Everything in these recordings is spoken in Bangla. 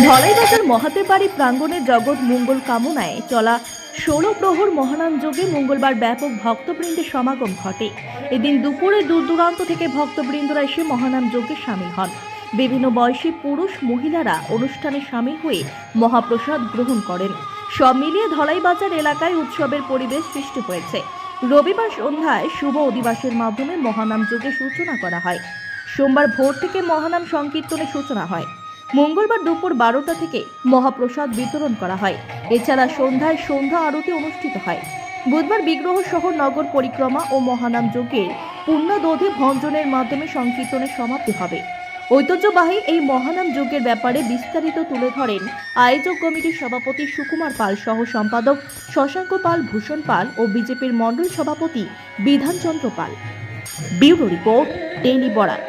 ধলাইবাজার মহাদেব বাড়ি প্রাঙ্গণে জগৎ মঙ্গল কামনায় চলা 16 প্রহর মহানাম যজ্ঞে মঙ্গলবার ব্যাপক ভক্তবৃন্দের সমাগম ঘটে। এদিন দুপুরে দূর দূরান্ত থেকে ভক্তবৃন্দরা এসে মহানাম যজ্ঞে সামিল হন। বিভিন্ন বয়সী পুরুষ মহিলারা অনুষ্ঠানে সামিল হয়ে মহাপ্রসাদ গ্রহণ করেন। সব মিলিয়ে ধলাইবাজার এলাকায় উৎসবের পরিবেশ সৃষ্টি হয়েছে। রবিবার সন্ধ্যায় শুভ অধিবাসের মাধ্যমে মহানাম যজ্ঞের সূচনা করা হয়। সোমবার ভোর থেকে মহানাম সংকীর্তনের সূচনা হয়। মঙ্গলবার দুপুর 12টা থেকে মহাপ্রসাদ বিতরণ করা হয়। এছাড়া সন্ধ্যায় সন্ধ্যা আরতি অনুষ্ঠিত হয়। বুধবার বিগ্রহ সহ নগর পরিক্রমা ও মহানাম যজ্ঞের পুণ্যদধি ভঞ্জনের মাধ্যমে সংকীর্তনের সমাপ্তি হবে। ঐতিহ্যবাহী এই মহানাম যজ্ঞের ব্যাপারে বিস্তারিত তুলে ধরেন আয়োজক কমিটির সভাপতি সুকুমার পাল সহ সম্পাদক শশাঙ্ক পাল, ভূষণ পাল ও বিজেপির মণ্ডল সভাপতি Bidhanchandra Pal. Bureau report, daily Barak.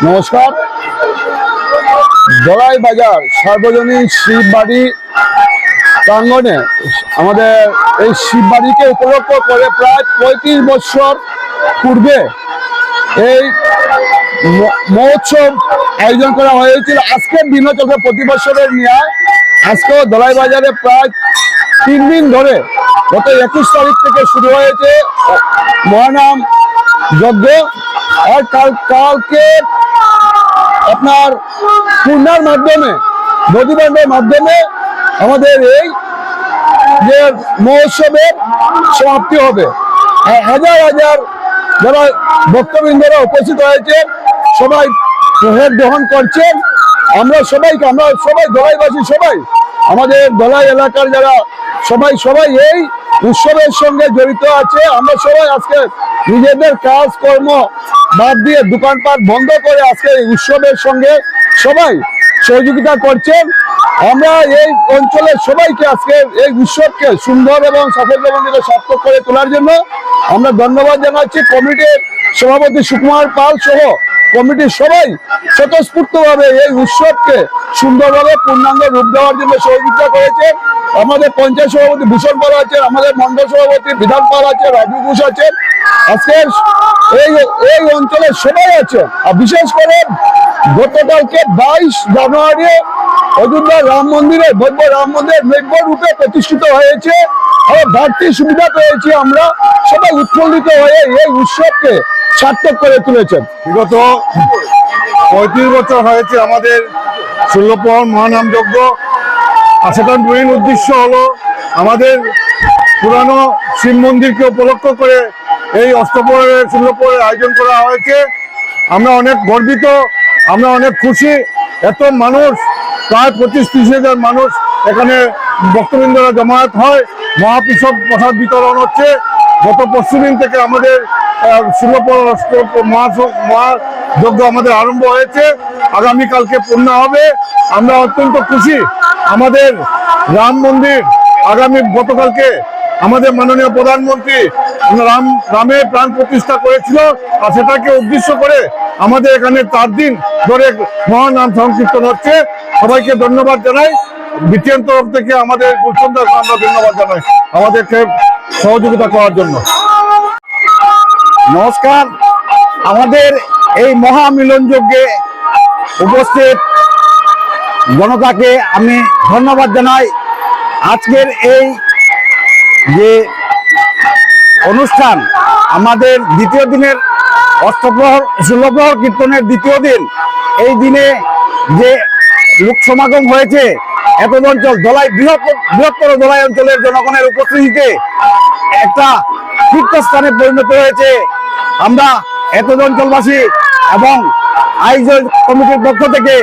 নমস্কার। ধলাইবাজার সার্বজনীন শিববাড়ি প্রাঙ্গণে আমাদের এই শিববাড়িকে উপলক্ষ করে প্রায় 35 বছর পূর্বে এই মহোৎসব আয়োজন করা হয়েছিল। আজকের দিনও চলছে প্রতি বছরের ন্যায়। আজকেও ধলাইবাজারে প্রায় 3 দিন ধরে গত 21 তারিখ থেকে শুরু হয়েছে মহানাম যজ্ঞ। আর কালকে আপনার পূর্ণার মাধ্যমে নদীবান্ধের মাধ্যমে আমাদের এই যে মহোৎসবের সমাপ্তি হবে। হাজার হাজার যারা ভক্তবৃন্দরা উপস্থিত হয়েছে, সবাই প্রসাদ গ্রহণ করছেন। আমরা সবাই ধলাইবাসী সবাই, আমাদের ধলাই এলাকার যারা সবাই এই উৎসবের সঙ্গে জড়িত আছে। আমরা সবাই আজকে নিজেদের কাজকর্ম বাদ দিয়ে দোকানপাট বন্ধ করে আজকে এই উৎসবের সঙ্গে সবাই সহযোগিতা করছেন। আমরা এই অঞ্চলের সবাইকে আজকে এই উৎসবকে সুন্দর এবং সাফল্যমণ্ডিত সার্থক করে তোলার জন্য আমরা ধন্যবাদ জানাচ্ছি। কমিটির সভাপতি সুকুমার পাল সহ কমিটির সবাই স্বতঃস্ফূর্তভাবে এই উৎসবকে সুন্দরভাবে পূর্ণাঙ্গ রূপ দেওয়ার জন্য সহযোগিতা করেছে। আমাদের পঞ্চায়েত সভাপতি ভূষণ পাল আছেন, আমাদের মন্ডল সভাপতি বিধান পাল আছে, রাজু ঘোষ আছেন, আজকে এই অঞ্চলের সবাই আছে। আর বিশেষ করে গতকালকে 22 জানুয়ারি অযোধ্যা রাম মন্দিরে ভব্য রাম মন্দির নৈব্য রূপে প্রতিষ্ঠিত হয়েছে। আর বাড়তি সুবিধা পেয়েছি আমরা সবাই উৎফুল্লিত হয়ে এই উৎসবকে সার্থক করে তুলেছেন। বিগত 35 বছর হয়েছে আমাদের 16 প্রহর মহানাম যজ্ঞ। সেটার মেইন উদ্দেশ্য হলো আমাদের পুরানো শিব মন্দিরকে উপলক্ষ করে এই অষ্টপ্রহরের 16 প্রহরের আয়োজন করা হয়েছে। আমরা অনেক গর্বিত, আমরা অনেক খুশি। এত মানুষ, প্রায় 25-30 হাজার মানুষ এখানে ভক্তবৃন্দরা জমায়েত হয়, মহাপ্রসাদ প্রসাদ বিতরণ হচ্ছে। গত পরশুদিন থেকে আমাদের মহাযজ্ঞ আমাদের আরম্ভ হয়েছে, আগামীকালকে পূর্ণ হবে। আমরা অত্যন্ত খুশি। আমাদের রাম মন্দির গতকালকে আমাদের মাননীয় প্রধানমন্ত্রী রামের প্রাণ প্রতিষ্ঠা করেছিল, আর সেটাকে উদ্দেশ্য করে আমাদের এখানে 4 দিন ধরে মহানাম সংকীর্তন হচ্ছে। সবাইকে ধন্যবাদ জানাই। বিটিএন তরফ থেকে আমাদের গুলচন্দাকে আমরা ধন্যবাদ জানাই আমাদেরকে সহযোগিতা করার জন্য। নমস্কার। আমাদের এই মহামিলন যজ্ঞে উপস্থিত জনতাকে আমি ধন্যবাদ জানাই। আজকের এই যে অনুষ্ঠান, আমাদের দ্বিতীয় দিনের অষ্টপ্রহর 16 প্রহর কীর্তনের দ্বিতীয় দিন, এই দিনে যে লোক সমাগম হয়েছে, এত অঞ্চল বৃহত্তর ধলাই অঞ্চলের জনগণের উপস্থিতিতে একটা তীর্থস্থানে পরিণত হয়েছে। আমরা এত অঞ্চলবাসী এবং আয়োজক কমিটির পক্ষ থেকে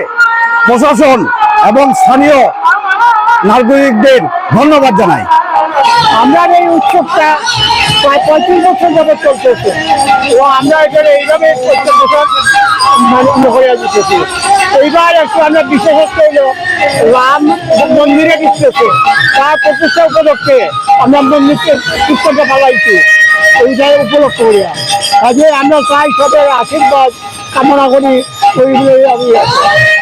প্রশাসন এবং স্থানীয় নাগরিকদের ধন্যবাদ জানাই। আমরা এই উৎসবটা প্রায় 35 বছর যাবত চলতেছে ও আমরা এখানে এইভাবে প্রত্যেক বছর মান্য করে দিতেছি। এইবার একটু আমরা বিশেষত্ব হলো রাম মন্দিরে দিতেছে, তার প্রতিষ্ঠা উপলক্ষে আমরা মন্দিরকে কীর্তনটা পালাইছি ওইটাই উপলক্ষ করিয়া। আজকে আমরা চাই সবের আশীর্বাদ কামনা করি। ওইগুলোই আমি